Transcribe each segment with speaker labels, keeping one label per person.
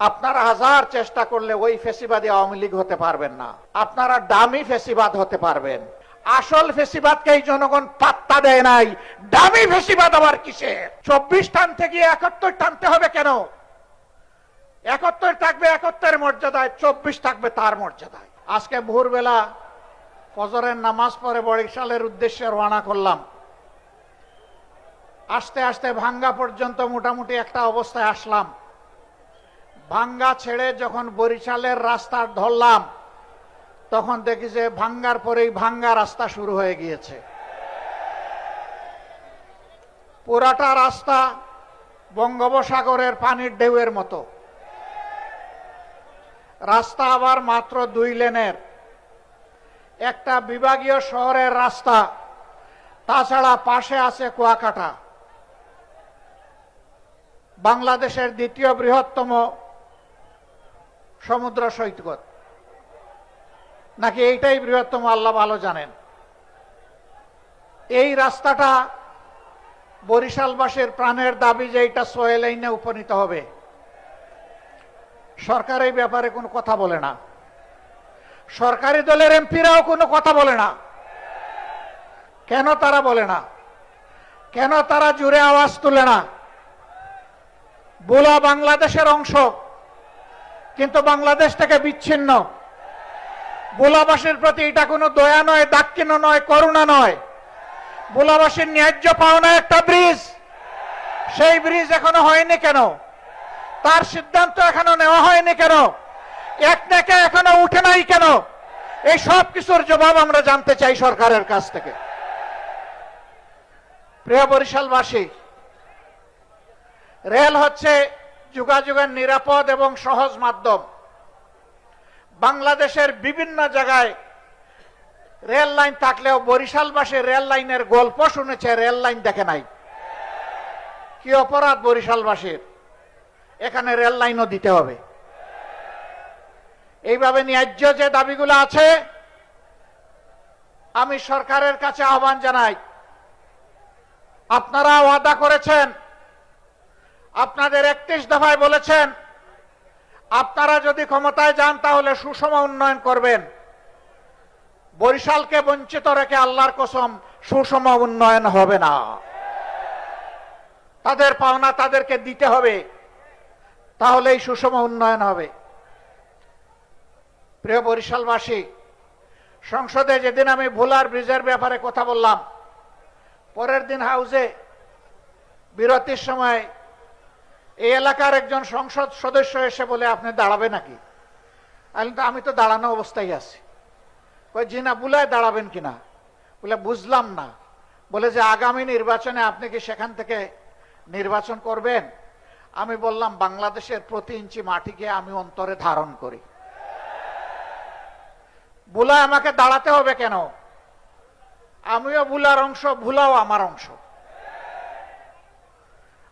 Speaker 1: আপনারা হাজার চেষ্টা করলে ওই ফেসিবাদী আওয়ামী লীগ হতে পারবেন না। আপনারা ডামি ফেসিবাদ হতে পারবেন। আসল ফেসিবাদকে এই জনগণ পাত্তা দেয় নাই। ডামি ফেসিবাদ আবার কিসের? 24 টানতে গিয়ে 71 টানতে হবে কেন? 71 থাকবে 71 মর্যাদায়, 24 থাকবে তার মর্যাদায়। আজকে ভোরবেলা ফজরের নামাজ পড়ে বরিশালের উদ্দেশ্যে রওনা করলাম। আস্তে আস্তে ভাঙ্গা পর্যন্ত মোটামুটি একটা অবস্থায় আসলাম। ভাঙ্গা ছেড়ে যখন বরিশালের রাস্তা ধরলাম তখন দেখি যে ভাঙ্গার পরেই ভাঙ্গা রাস্তা শুরু হয়ে গিয়েছে। পুরাটা রাস্তা বঙ্গোপসাগরের পানির ঢেউয়ের মতো। রাস্তা আবার মাত্র 2 লেনের, একটা বিভাগীয় শহরের রাস্তা, তাছাড়া পাশে আছে কুয়াকাটা, বাংলাদেশের দ্বিতীয় বৃহত্তম সমুদ্র সৈকত, নাকি এইটাই বৃহত্তম আল্লাহ ভালো জানেন। এই রাস্তাটা বরিশালবাসীর প্রাণের দাবি যে এটা 6 লাইনে উপনীত হবে। সরকার এই ব্যাপারে কোনো কথা বলে না। সরকারি দলের এমপিরাও কোনো কথা বলে না। কেন তারা বলে না? কেন তারা জোরে আওয়াজ তুলে না? ভোলা বাংলাদেশের অংশ, কিন্তু বাংলাদেশ থেকে বিচ্ছিন্ন। ভোলাবাসীর প্রতি এটা কোনো দয়া নয়, দাক্ষিণ্য নয়, করুণা নয়। ভোলাবাসীর ন্যায্য পাওনা একটা ব্রিজ, সেই ব্রিজ এখনো হয়নি কেন? তার সিদ্ধান্ত এখনো নেওয়া হয়নি কেন? এক নেকে এখনো উঠে নাই কেন? এই সব কিছুর জবাব আমরা জানতে চাই সরকারের কাছ থেকে। প্রিয় বরিশালবাসী, রেল হচ্ছে যোগাযোগের নিরাপদ এবং সহজ মাধ্যম। বাংলাদেশের বিভিন্ন জায়গায় রেল লাইন থাকলেও বরিশালবাসী রেল লাইনের গল্প শুনেছে, রেল লাইন দেখে নাই। কি অপরাধ বরিশালবাসীর? এখানে রেল লাইনও দিতে হবে। এইভাবে ন্যায্য যে দাবিগুলো আছে, আমি সরকারের কাছে আহ্বান জানাই, আপনারা ওয়াদা করেছেন, আপনাদের 31 দফায় বলেছেন আপনারা যদি ক্ষমতায় যান তাহলে সুষম উন্নয়ন করবেন। বরিশালকে বঞ্চিত রেখে আল্লাহর কসম সুষম উন্নয়ন হবে না। তাদের পাওনা তাদেরকে দিতে হবে, তাহলেই সুষম উন্নয়ন হবে। প্রিয় বরিশালবাসী, সংসদে যেদিন আমি ভোলার ব্রিজের ব্যাপারে কথা বললাম, পরের দিন হাউসে বিরতির সময় এই এলাকার একজন সংসদ সদস্য এসে বলে, আপনি দাঁড়াবে নাকি? আমি তো দাঁড়ানো অবস্থায় আছি। কই জি না, বুলায় দাঁড়াবেন কিনা? বলে বুঝলাম না। বলে যে আগামী নির্বাচনে আপনি কি সেখান থেকে নির্বাচন করবেন? আমি বললাম, বাংলাদেশের প্রতি ইঞ্চি মাটিকে আমি অন্তরে ধারণ করি। বুলায় আমাকে দাঁড়াতে হবে কেন? আমিও বুলার অংশ, ভুলাও আমার অংশ।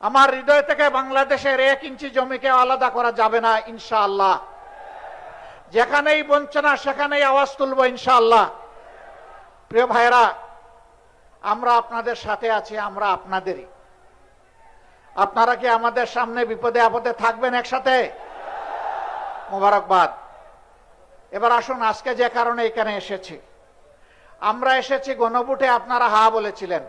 Speaker 1: আমার হৃদয় থেকে বাংলাদেশের 1 ইঞ্চি জমিকে আলাদা করা যাবে না ইনশাআল্লাহ। যেখানেই বঞ্চনা সেখানেই আওয়াজ তুলব ইনশাআল্লাহ। প্রিয় ভাইরা, আমরা আপনাদের সাথে আছি, আমরা আপনাদেরই। আপনারা কি আমাদের সামনে বিপদে আপদে থাকবেন একসাথে? মোবারকবাদ। এবার আসুন, আজকে যে কারণে এখানে এসেছি, আমরা এসেছি গণভোটে আপনারা হা বলেছিলেন।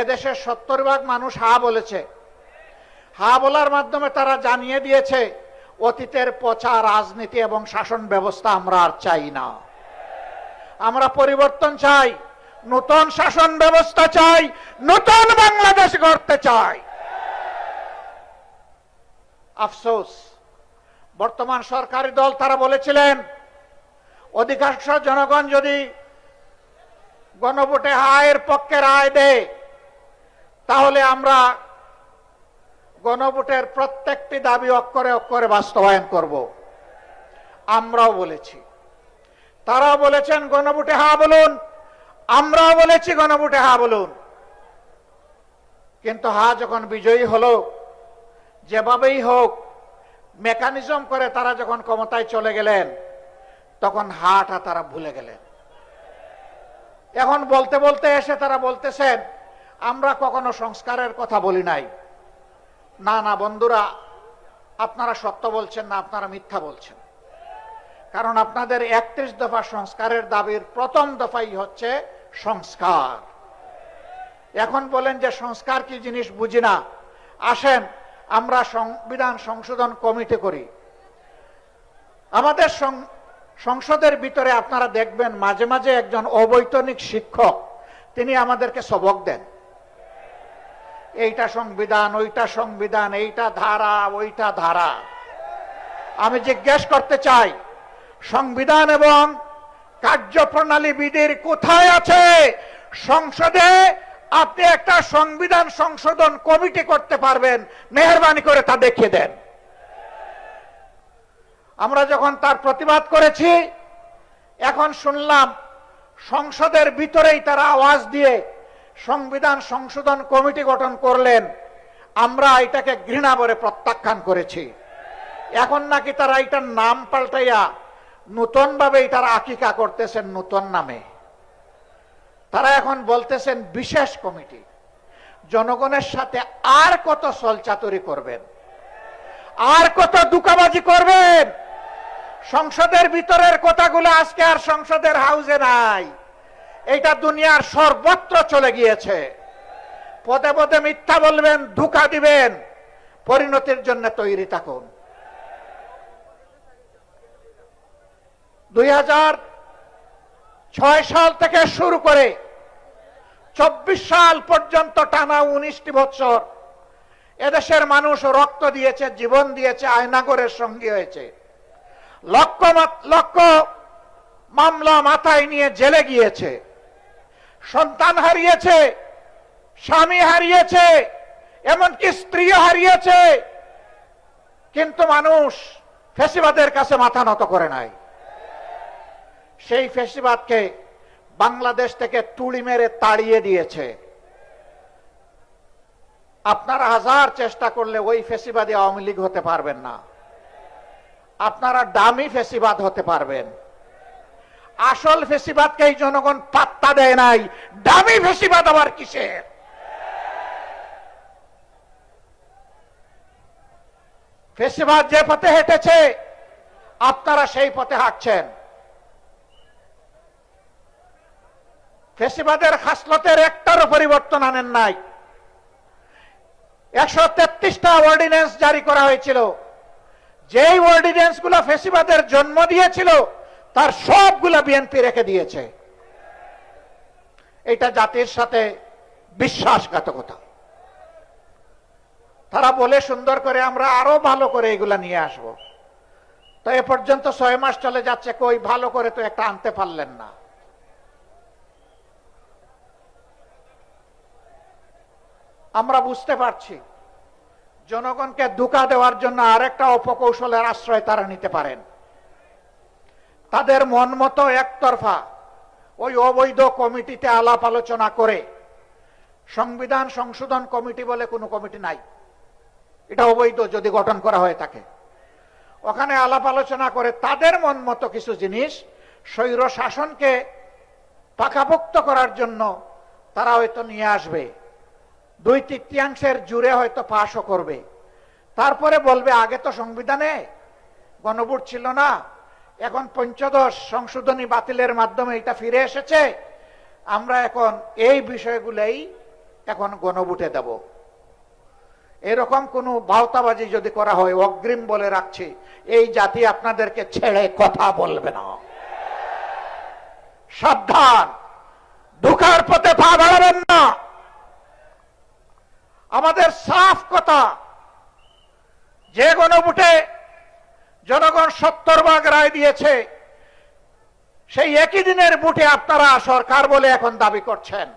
Speaker 1: এদেশের 70% মানুষ হা বলেছে। হা বলার মাধ্যমে তারা জানিয়ে দিয়েছে অতীতের পচা রাজনীতি এবং শাসন ব্যবস্থা আমরা আর চাই না। আমরা পরিবর্তন চাই, নতুন শাসন ব্যবস্থা চাই, নতুন বাংলাদেশ গড়তে চাই। আফসোস, বর্তমান সরকারি দল তারা বলেছিলেন অধিকাংশ জনগণ যদি গণভোটে হায়ের পক্ষে রায় দেয় তাহলে আমরা গণভোটের প্রত্যেকটি দাবি অক্ষরে অক্ষরে বাস্তবায়ন করব। আমরাও বলেছি, তারাও বলেছেন গণভোটে হা বলুন, আমরাও বলেছি গণভোটে হা বলুন। কিন্তু হা যখন বিজয়ী হলো, যেভাবেই হোক মেকানিজম করে তারা যখন ক্ষমতায় চলে গেলেন, তখন হাটা তারা ভুলে গেলেন। এখন বলতে বলতে এসে তারা বলতেছেন আমরা কখনো সংস্কারের কথা বলি নাই। না না বন্ধুরা, আপনারা সত্য বলছেন না, আপনারা মিথ্যা বলছেন। কারণ আপনাদের 31 দফা সংস্কারের দাবির প্রথম দফাই হচ্ছে সংস্কার। এখন বলেন যে সংস্কার কি জিনিস বুঝি না। আসেন আমরা সংবিধান সংশোধন কমিটি করি। আমাদের সংসদের ভিতরে আপনারা দেখবেন মাঝে মাঝে একজন অবৈতনিক শিক্ষক তিনি আমাদেরকে সবক দেন, এইটা সংবিধান, ওইটা সংবিধান, এইটা ধারা, ওইটা ধারা। আমি জিজ্ঞেস করতে চাই, সংবিধান এবং কার্যপ্রণালী বিধির কোথায় আছে? সংসদে আপনি একটা সংবিধান সংশোধন কমিটি করতে পারবেন, মেহেরবানি করে তা দেখিয়ে দেন। আমরা যখন তার প্রতিবাদ করেছি, এখন শুনলাম সংসদের ভিতরেই তারা আওয়াজ দিয়ে সংবিধান সংশোধন কমিটি গঠন করলেন। আমরা এটাকে ঘৃণা করে প্রত্যাখ্যান করেছি। এখন নাকি তারা এটার নাম পাল্টাইয়া নতুন ভাবে এটার আকিকা করতেছেন নতুন নামে। তারা এখন বলতেছেন বিশেষ কমিটি। জনগণের সাথে আর কত ছলচাতুরি করবেন, আর কত দুকাবাজি করবেন? সংসদের ভিতরের কথাগুলো আজকে আর সংসদের হাউসে নাই, এটা দুনিয়ার সর্বত্র চলে গিয়েছে। পদে পদে মিথ্যা বলবেন, ধোঁকা দিবেন, পরিণতির জন্য তৈরি থাকুন। 2006 সাল থেকে শুরু করে 24 সাল পর্যন্ত টানা 19টি বছর এদেশের মানুষ রক্ত দিয়েছে, জীবন দিয়েছে, আয়নাগরের সঙ্গী হয়েছে। লক্ষ লক্ষ মামলা মাথায় নিয়ে জেলে গিয়েছে, সন্তান হারিয়েছে, স্বামী হারিয়েছে, এমনকি স্ত্রীও হারিয়েছে। কিন্তু মানুষ ফ্যাসিবাদের কাছে মাথা নত করে নাই। সেই ফ্যাসিবাদকে বাংলাদেশ থেকে তুড়ি মেরে তাড়িয়ে দিয়েছে। আপনারা হাজার চেষ্টা করলে ওই ফ্যাসিবাদী আওয়ামী লীগ হতে পারবেন না। আপনারা ডামি ফ্যাসিবাদ হতে পারবেন। আসল ফ্যাসিবাদকেই জনগণ পাত্তা দেয় নাই, ডামি ফ্যাসিবাদ আবার কিসের? ফ্যাসিবাদ যে পথে হেঁটেছে আপনারা সেই পথে হাঁটছেন। ফ্যাসিবাদের খাসলতের একটারও পরিবর্তন আনেন নাই। 133টা অর্ডিন্যান্স জারি করা হয়েছিল। যেই অর্ডিন্যান্স গুলো ফ্যাসিবাদের জন্ম দিয়েছিল তার সবগুলা বিএনপি রেখে দিয়েছে। এটা জাতির সাথে বিশ্বাসঘাতকতা। তারা বলে সুন্দর করে আমরা আরো ভালো করে এগুলা নিয়ে আসব। তো এ পর্যন্ত 6 মাস চলে যাচ্ছে, কই ভালো করে তো একটা আনতে পারলেন না। আমরা বুঝতে পারছি জনগণকে ধোঁকা দেওয়ার জন্য আরেকটা অপকৌশলের আশ্রয় তারা নিতে পারেন। তাদের মন মতো একতরফা ওই অবৈধ কমিটিতে আলাপ আলোচনা করে, সংবিধান সংশোধন কমিটি বলে কোনো কমিটি নাই, এটা অবৈধ যদি গঠন করা হয়ে থাকে। ওখানে আলাপ আলোচনা করে তাদের মন মতো কিছু জিনিস স্বৈর শাসনকে পাকাপোক্ত করার জন্য তারা হয়তো নিয়ে আসবে। 2/3 জুড়ে হয়তো পাশও করবে। তারপরে বলবে আগে তো সংবিধানে গণভোট ছিল না, এখন 15 সংশোধনী বাতিলের মাধ্যমে এটা ফিরে এসেছে, আমরা এখন এই বিষয়গুলোই এখন গণভোটে দেব। এরকম কোন ভাওতাবাজি যদি করা হয়, অগ্রিম বলে রাখছি, এই জাতি আপনাদেরকে ছেড়ে কথা বলবে না। সাবধান, ধোঁকার পথে পা বাড়াবেন না। আমাদের সাফ কথা, যে গণভোটে জনগণ 70 ভাগ রায় দিয়েছে, সেই একই দিনের ভোটে আপনারা সরকার বলে এখন দাবি করছেন।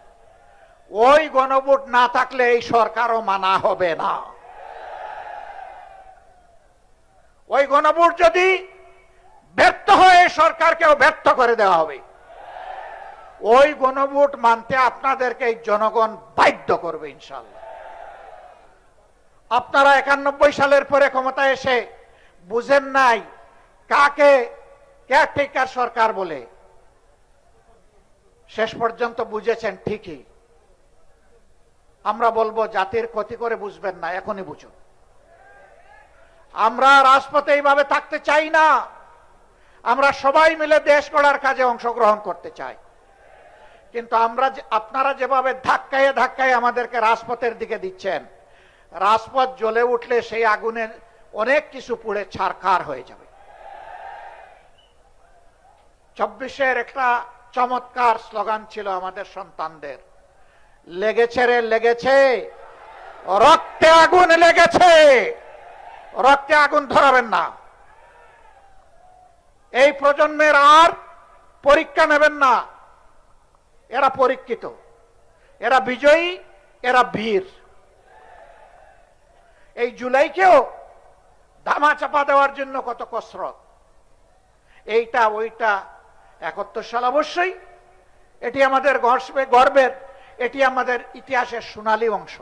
Speaker 1: ওই গণভোট না থাকলে এই সরকারও মানা হবে না। ওই গণভোট যদি ব্যর্থ হয়, সরকারকেও ব্যর্থ করে দেওয়া হবে। ওই গণভোট মানতে আপনাদেরকে জনগণ বাধ্য করবে ইনশাআল্লাহ। আপনারা 91 সালের পরে ক্ষমতায় এসে বুঝেন নাই কাকে কেয়ারটেকার সরকার বলে। শেষ পর্যন্ত বুঝেছেন ঠিকই। আমরা বলবো জাতির ক্ষতি করে বুঝবেন না, এখনই বুঝুন। আমরা রাজপথে এইভাবে থাকতে চাই না। আমরা সবাই মিলে দেশ গড়ার কাজে অংশগ্রহণ করতে চাই। কিন্তু আপনারা যেভাবে ধাক্কায় ধাক্কায় আমাদেরকে রাজপথের দিকে দিচ্ছেন, রাজপথ জ্বলে উঠলে সেই আগুনে অনেক কিছু পুড়ে ছারখার হয়ে যাবে। 24-এর একটা চমৎকার স্লোগান ছিল আমাদের সন্তানদের, লেগেছে রে লেগেছে, রক্তে আগুন লেগেছে, রক্তে আগুন ধরাবেন না। এই প্রজন্মের আর পরীক্ষা নেবেন না। এরা পরীক্ষিত, এরা বিজয়ী, এরা বীর। এই জুলাইকেও ধামা চাপা দেওয়ার জন্য কত কসরত, এইটা ওইটা। 71 সাল অবশ্যই এটি আমাদের গর্বের, এটি আমাদের ইতিহাসের সোনালী অংশ।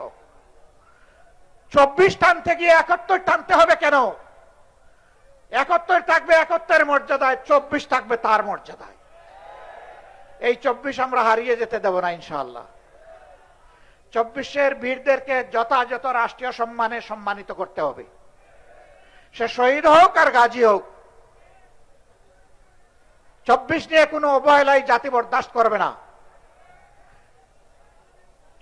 Speaker 1: 24 টানতে গিয়ে 71 টানতে হবে কেন? 71 থাকবে 71-এর মর্যাদায়, 24 থাকবে তার মর্যাদায়। এই 24 আমরা হারিয়ে যেতে দেব না ইনশাআল্লাহ। 24-এর বীরদেরকে যথাযথ রাষ্ট্রীয় সম্মানে সম্মানিত করতে হবে। সে শহীদ হোক আর গাজী হোক, 24 নিয়ে কোনো অবহেলাই জাতি বরদাস্ত করবে না।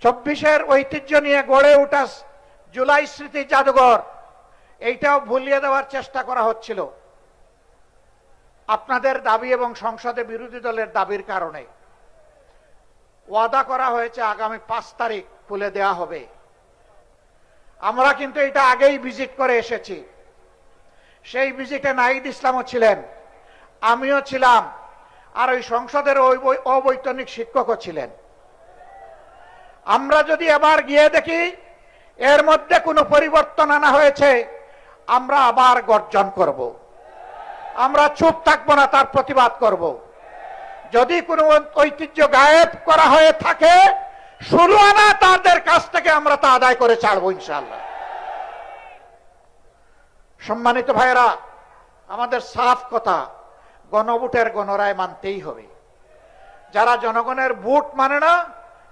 Speaker 1: 24-এর ঐতিহ্য নিয়ে গড়ে ওঠা জুলাই স্মৃতি জাদুঘর, এইটাও ভুলিয়ে দেওয়ার চেষ্টা করা হচ্ছিল আপনাদের দাবি এবং সংসদে বিরোধী দলের দাবির কারণে। ওয়াদা করা হয়েছে আগামী 5 তারিখ খুলে দেওয়া হবে। আমরা কিন্তু এটা আগেই ভিজিট করে এসেছি। সেই ভিজিটে নাহিদ ইসলামও ছিলেন, আমিও ছিলাম, আর ওই সংসদের অবৈতনিক শিক্ষকও ছিলেন। আমরা যদি আবার গিয়ে দেখি এর মধ্যে কোনো পরিবর্তন আনা হয়েছে, আমরা আবার গর্জন করব। আমরা চুপ থাকবো না, তার প্রতিবাদ করব। যদি কোনো ঐতিহ্য গায়েব করা হয়ে থাকে, 16 আনা তাদের কাছ থেকে আমরা তা আদায় করে ছাড়বো ইনশাআল্লাহ। সম্মানিত ভাইরা, আমাদের সাফ কথা, গণভোটের গণরায় মানতেই হবে। যারা জনগণের ভোট মানে না,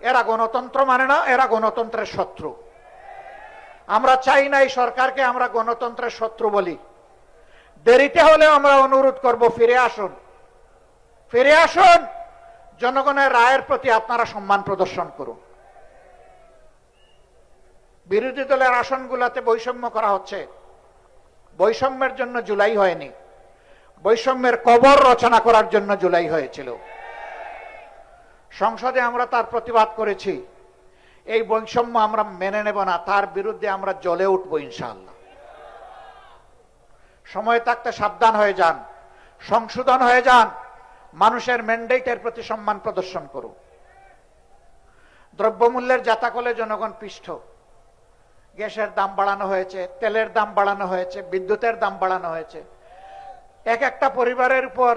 Speaker 1: এরা গণতন্ত্র মানে না, এরা গণতন্ত্রের শত্রু। আমরা চাই না এই সরকারকে আমরা গণতন্ত্রের শত্রু বলি। দেরিতে হলেও আমরা অনুরোধ করব, ফিরে আসুন, ফিরে আসুন। জনগণের রায়ের প্রতি আপনারা সম্মান প্রদর্শন করুন। বিরোধী দলের আসনগুলোতে বৈষম্য করা হচ্ছে। বৈষম্যের জন্য জুলাই হয়নি, বৈষম্যের কবর রচনা করার জন্য জুলাই হয়েছিল। সংসদে আমরা তার প্রতিবাদ করেছি। এই বৈষম্য আমরা মেনে নেব না, তার বিরুদ্ধে আমরা জ্বলে উঠব ইনশাআল্লাহ। সময় থাকতে সাবধান হয়ে যান, সংশোধন হয়ে যান, মানুষের ম্যান্ডেটের প্রতি সম্মান প্রদর্শন করুন। দ্রব্যমূল্যের জাতাকলে জনগণ পিষ্ট। গ্যাসের দাম বাড়ানো হয়েছে, তেলের দাম বাড়ানো হয়েছে, বিদ্যুতের দাম বাড়ানো হয়েছে। এক একটা পরিবারের উপর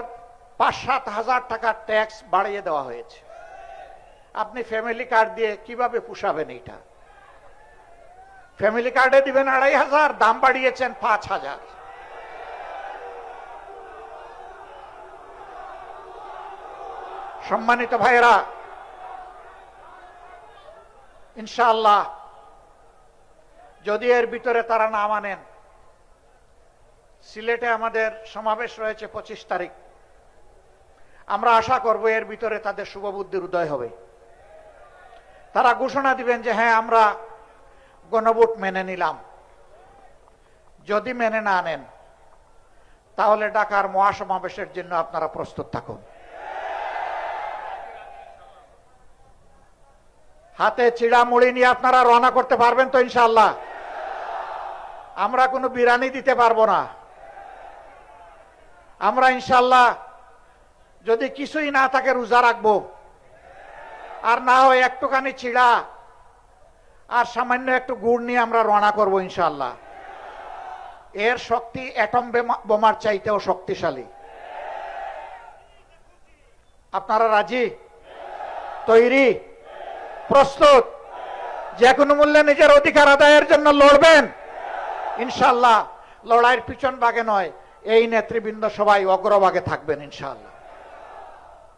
Speaker 1: 5-7 হাজার টাকার ট্যাক্স বাড়িয়ে দেওয়া হয়েছে। আপনি ফ্যামিলি কার্ড দিয়ে কিভাবে পুষাবেন? এইটা ফ্যামিলি কার্ডে দিবেন 2,500, দাম বাড়িয়েছেন 5,000। সম্মানিত ভাইয়েরা, ইনশাআল্লাহ যদি এর ভিতরে তারা না মানেন, সিলেটে আমাদের সমাবেশ রয়েছে 25 তারিখ। আমরা আশা করব এর ভিতরে তাদের শুভবুদ্ধির উদয় হবে। তারা ঘোষণা দিবেন যে হ্যাঁ, আমরা গণভোট মেনে নিলাম। যদি মেনে না নেন, তাহলে ঢাকার মহাসমাবেশের জন্য আপনারা প্রস্তুত থাকুন। হাতে চিড়া মুড়ি নিয়ে আপনারা রওনা করতে পারবেন তো ইনশাআল্লাহ? আমরা কোনো বিরানি দিতে পারবো না। আমরা ইনশাআল্লাহ যদি কিছুই না থাকে রোজা রাখবো, আর না হয় একটুখানি চিড়া আর সামান্য একটু গুড় নিয়ে আমরা রওনা করবো ইনশাআল্লাহ। এর শক্তি অ্যাটম বোমার চাইতেও শক্তিশালী। আপনারা রাজি, তৈরি, প্রস্তুত? যে কোনো মূল্যে নিজের অধিকার আদায়ের জন্য লড়বেন ইনশাআল্লাহ। লড়াইয়ের পিছন ভাগে নয়, এই নেতৃবৃন্দ সবাই অগ্রভাগে থাকবেন ইনশাআল্লাহ।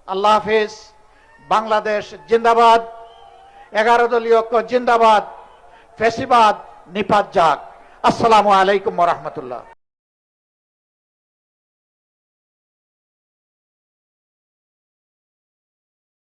Speaker 1: আল্লাহ হাফিজ। বাংলাদেশ জিন্দাবাদ। 11 দলীয় ঐক্য জিন্দাবাদ। ফ্যাসিবাদ নিপাত যাক। আসসালামু আলাইকুম ওয়া রাহমাতুল্লাহ।